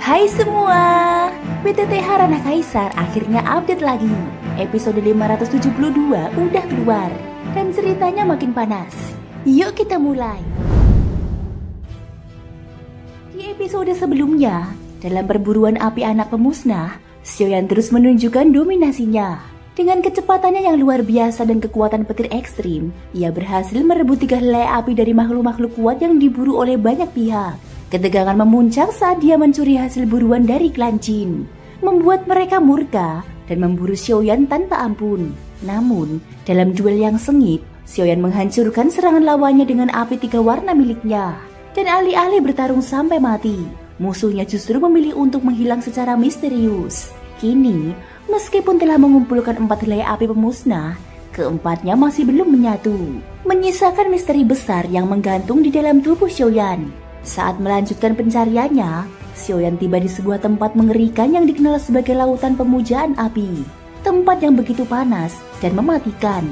Hai semua, BTT Harana Kaisar akhirnya update lagi. Episode 572 udah keluar dan ceritanya makin panas. Yuk kita mulai. Di episode sebelumnya, dalam perburuan api anak pemusnah, Xiaoyan terus menunjukkan dominasinya. Dengan kecepatannya yang luar biasa dan kekuatan petir ekstrim, ia berhasil merebut 3 helai api dari makhluk-makhluk kuat yang diburu oleh banyak pihak. Ketegangan memuncak saat dia mencuri hasil buruan dari klan Jin, membuat mereka murka dan memburu Xiaoyan tanpa ampun. Namun, dalam duel yang sengit, Xiaoyan menghancurkan serangan lawannya dengan api 3 warna miliknya. Dan alih-alih bertarung sampai mati, musuhnya justru memilih untuk menghilang secara misterius. Kini, meskipun telah mengumpulkan 4 helai api pemusnah, keempatnya masih belum menyatu, menyisakan misteri besar yang menggantung di dalam tubuh Xiaoyan. Saat melanjutkan pencariannya, Xiaoyan tiba di sebuah tempat mengerikan yang dikenal sebagai lautan pemujaan api. Tempat yang begitu panas dan mematikan,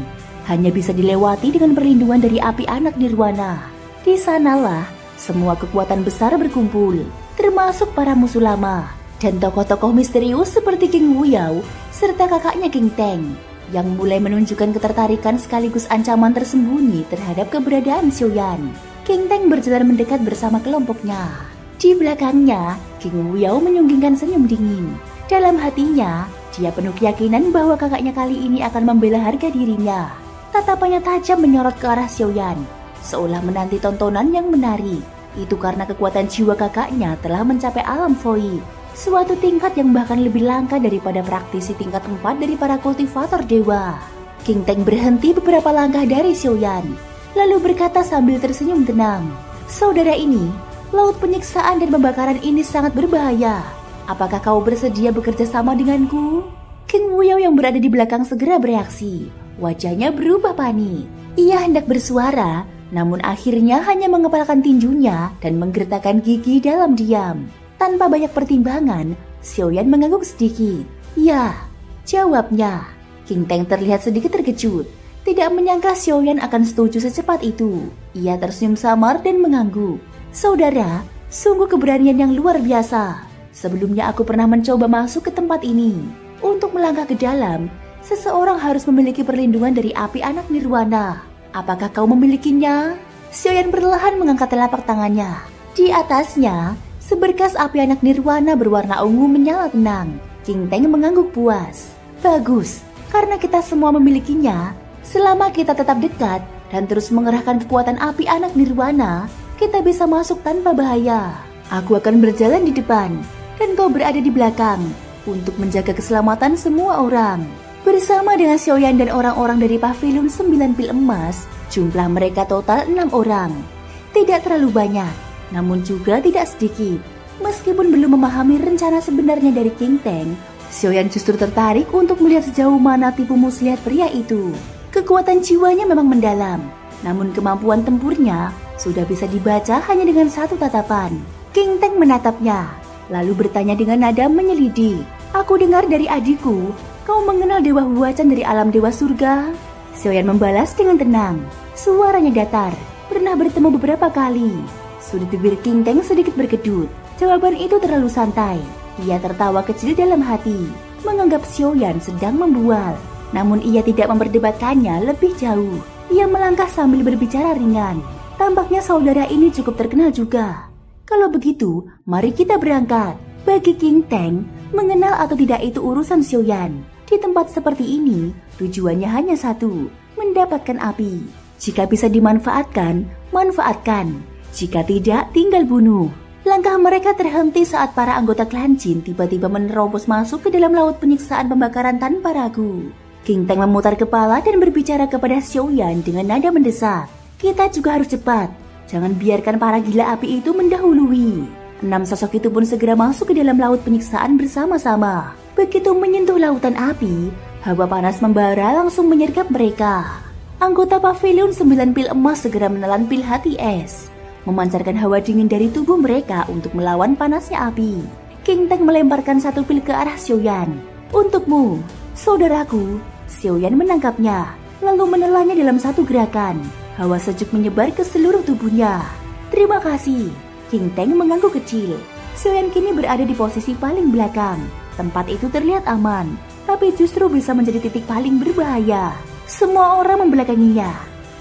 hanya bisa dilewati dengan perlindungan dari api anak nirwana. Di sanalah semua kekuatan besar berkumpul, termasuk para musuh lama dan tokoh-tokoh misterius seperti King Wuyao serta kakaknya King Teng, yang mulai menunjukkan ketertarikan sekaligus ancaman tersembunyi terhadap keberadaan Xiaoyan. King Teng berjalan mendekat bersama kelompoknya. Di belakangnya, King Wuyao menyunggingkan senyum dingin. Dalam hatinya, dia penuh keyakinan bahwa kakaknya kali ini akan membela harga dirinya. Tatapannya tajam menyorot ke arah Xiaoyan, seolah menanti tontonan yang menarik. Itu karena kekuatan jiwa kakaknya telah mencapai alam void, suatu tingkat yang bahkan lebih langka daripada praktisi tingkat 4 dari para kultivator dewa. King Teng berhenti beberapa langkah dari Xiaoyan, lalu berkata sambil tersenyum tenang, "Saudara ini, laut penyiksaan dan pembakaran ini sangat berbahaya. Apakah kau bersedia bekerja sama denganku?" King Wuyao yang berada di belakang segera bereaksi. Wajahnya berubah panik. Ia hendak bersuara, namun akhirnya hanya mengepalkan tinjunya dan menggertakkan gigi dalam diam. Tanpa banyak pertimbangan, Xiaoyan mengangguk sedikit. "Ya," jawabnya. King Teng terlihat sedikit terkejut. Tidak menyangka Xiaoyan akan setuju secepat itu. Ia tersenyum samar dan mengangguk. "Saudara, sungguh keberanian yang luar biasa. Sebelumnya aku pernah mencoba masuk ke tempat ini. Untuk melangkah ke dalam, seseorang harus memiliki perlindungan dari api anak nirwana. Apakah kau memilikinya?" Xiaoyan perlahan mengangkat telapak tangannya. Di atasnya, seberkas api anak nirwana berwarna ungu menyala tenang. King Teng mengangguk puas. "Bagus, karena kita semua memilikinya. Selama kita tetap dekat dan terus mengerahkan kekuatan api anak nirwana, kita bisa masuk tanpa bahaya. Aku akan berjalan di depan dan kau berada di belakang untuk menjaga keselamatan semua orang." Bersama dengan Xiaoyan dan orang-orang dari pavilion 9 pil emas, jumlah mereka total 6 orang. Tidak terlalu banyak, namun juga tidak sedikit. Meskipun belum memahami rencana sebenarnya dari King Teng, Xiaoyan justru tertarik untuk melihat sejauh mana tipu muslihat pria itu. Kekuatan jiwanya memang mendalam, namun kemampuan tempurnya sudah bisa dibaca hanya dengan satu tatapan. King Teng menatapnya, lalu bertanya dengan nada menyelidik, "Aku dengar dari adikku, kau mengenal Dewa Huacan dari alam Dewa Surga?" Xiaoyan membalas dengan tenang, suaranya datar, "Pernah bertemu beberapa kali." Sudut bibir King Teng sedikit berkedut. Jawaban itu terlalu santai. Ia tertawa kecil dalam hati, menganggap Xiaoyan sedang membual. Namun ia tidak memperdebatkannya lebih jauh. Ia melangkah sambil berbicara ringan. Tampaknya saudara ini cukup terkenal juga. Kalau begitu, mari kita berangkat. Bagi King Teng, mengenal atau tidak itu urusan Xiaoyan. Di tempat seperti ini, tujuannya hanya satu, mendapatkan api. Jika bisa dimanfaatkan, manfaatkan. Jika tidak, tinggal bunuh. Langkah mereka terhenti saat para anggota klan Jin tiba-tiba menerobos masuk ke dalam laut penyiksaan pembakaran tanpa ragu. King Teng memutar kepala dan berbicara kepada Xiaoyan dengan nada mendesak. "Kita juga harus cepat. Jangan biarkan para gila api itu mendahului." 6 sosok itu pun segera masuk ke dalam laut penyiksaan bersama-sama. Begitu menyentuh lautan api, hawa panas membara langsung menyergap mereka. Anggota pavilion 9 pil emas segera menelan pil hati es, memancarkan hawa dingin dari tubuh mereka untuk melawan panasnya api. King Teng melemparkan satu pil ke arah Xiaoyan. "Untukmu, saudaraku." Xiaoyan menangkapnya, lalu menelannya dalam satu gerakan. Hawa sejuk menyebar ke seluruh tubuhnya. "Terima kasih." King Teng mengangguk kecil. Xiaoyan kini berada di posisi paling belakang. Tempat itu terlihat aman, tapi justru bisa menjadi titik paling berbahaya. Semua orang membelakanginya.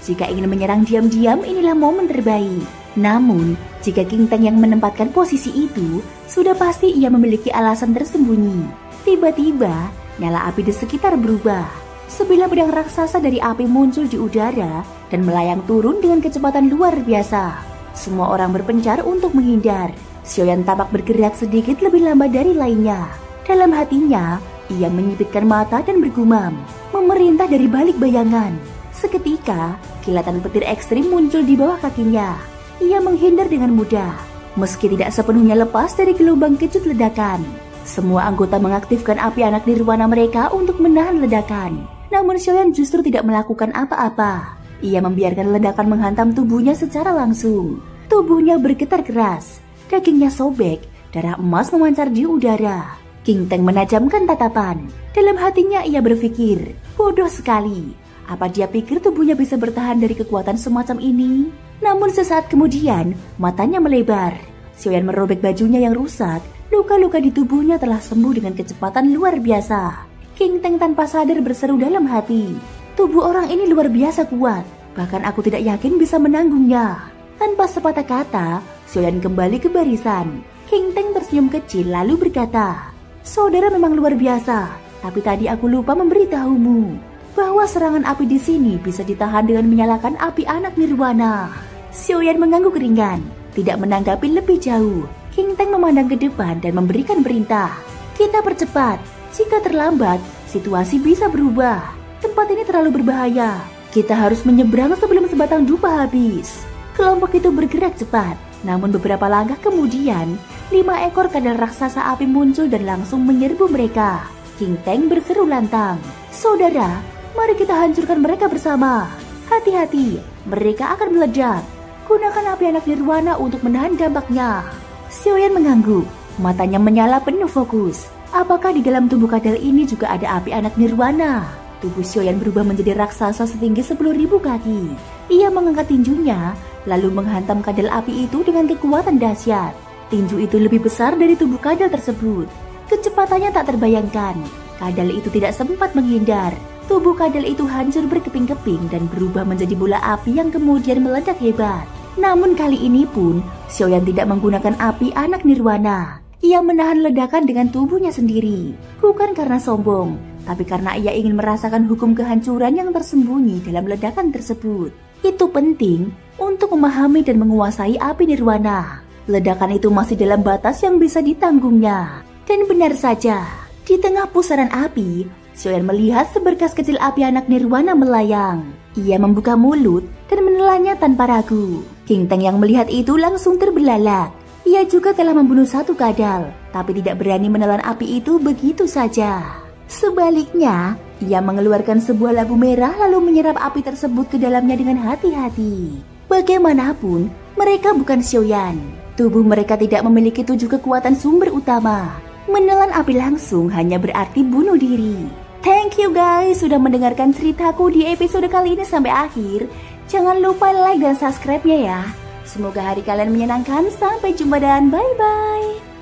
Jika ingin menyerang diam-diam, inilah momen terbaik. Namun, jika King Teng yang menempatkan posisi itu, sudah pasti ia memiliki alasan tersembunyi. Tiba-tiba, nyala api di sekitar berubah. Sebilah pedang raksasa dari api muncul di udara dan melayang turun dengan kecepatan luar biasa. Semua orang berpencar untuk menghindar. Xiaoyan tampak bergerak sedikit lebih lambat dari lainnya. Dalam hatinya, ia menyipitkan mata dan bergumam, memerintah dari balik bayangan. Seketika, kilatan petir ekstrim muncul di bawah kakinya. Ia menghindar dengan mudah, meski tidak sepenuhnya lepas dari gelombang kejut ledakan. Semua anggota mengaktifkan api anak nirwana mereka untuk menahan ledakan. Namun Xiaoyan justru tidak melakukan apa-apa. Ia membiarkan ledakan menghantam tubuhnya secara langsung. Tubuhnya bergetar keras, dagingnya sobek, darah emas memancar di udara. King Teng menajamkan tatapan. Dalam hatinya ia berpikir, bodoh sekali. Apa dia pikir tubuhnya bisa bertahan dari kekuatan semacam ini? Namun sesaat kemudian, matanya melebar. Xiaoyan merobek bajunya yang rusak. Luka-luka di tubuhnya telah sembuh dengan kecepatan luar biasa. King Teng tanpa sadar berseru dalam hati, tubuh orang ini luar biasa kuat. Bahkan aku tidak yakin bisa menanggungnya. Tanpa sepatah kata, Xiaoyan kembali ke barisan. King Teng tersenyum kecil lalu berkata, saudara memang luar biasa. Tapi tadi aku lupa memberitahumu bahwa serangan api di sini bisa ditahan dengan menyalakan api anak nirwana. Xiaoyan mengangguk ringan, tidak menanggapi lebih jauh. King Teng memandang ke depan dan memberikan perintah. Kita percepat, jika terlambat, situasi bisa berubah. Tempat ini terlalu berbahaya. Kita harus menyeberang sebelum sebatang dupa habis. Kelompok itu bergerak cepat, namun beberapa langkah kemudian, 5 ekor kadal raksasa api muncul dan langsung menyerbu mereka. King Teng berseru lantang, saudara, mari kita hancurkan mereka bersama. Hati-hati, mereka akan meledak. Gunakan api anak nirwana untuk menahan dampaknya. Xiaoyan mengangguk, matanya menyala penuh fokus. Apakah di dalam tubuh kadal ini juga ada api anak nirwana? Tubuh Xiaoyan berubah menjadi raksasa setinggi 10.000 kaki. Ia mengangkat tinjunya, lalu menghantam kadal api itu dengan kekuatan dahsyat. Tinju itu lebih besar dari tubuh kadal tersebut. Kecepatannya tak terbayangkan. Kadal itu tidak sempat menghindar. Tubuh kadal itu hancur berkeping-keping dan berubah menjadi bola api yang kemudian meledak hebat. Namun kali ini pun, Xiaoyan tidak menggunakan api anak nirwana. Ia menahan ledakan dengan tubuhnya sendiri. Bukan karena sombong, tapi karena ia ingin merasakan hukum kehancuran yang tersembunyi dalam ledakan tersebut. Itu penting untuk memahami dan menguasai api nirwana. Ledakan itu masih dalam batas yang bisa ditanggungnya. Dan benar saja, di tengah pusaran api, Xiaoyan melihat seberkas kecil api anak nirwana melayang. Ia membuka mulut dan menelannya tanpa ragu. King Teng yang melihat itu langsung terbelalak. Ia juga telah membunuh satu kadal, tapi tidak berani menelan api itu begitu saja. Sebaliknya, ia mengeluarkan sebuah labu merah lalu menyerap api tersebut ke dalamnya dengan hati-hati. Bagaimanapun, mereka bukan Xiaoyan. Tubuh mereka tidak memiliki 7 kekuatan sumber utama. Menelan api langsung hanya berarti bunuh diri. Thank you guys sudah mendengarkan ceritaku di episode kali ini sampai akhir. Jangan lupa like dan subscribe-nya ya. Semoga hari kalian menyenangkan. Sampai jumpa dan bye-bye.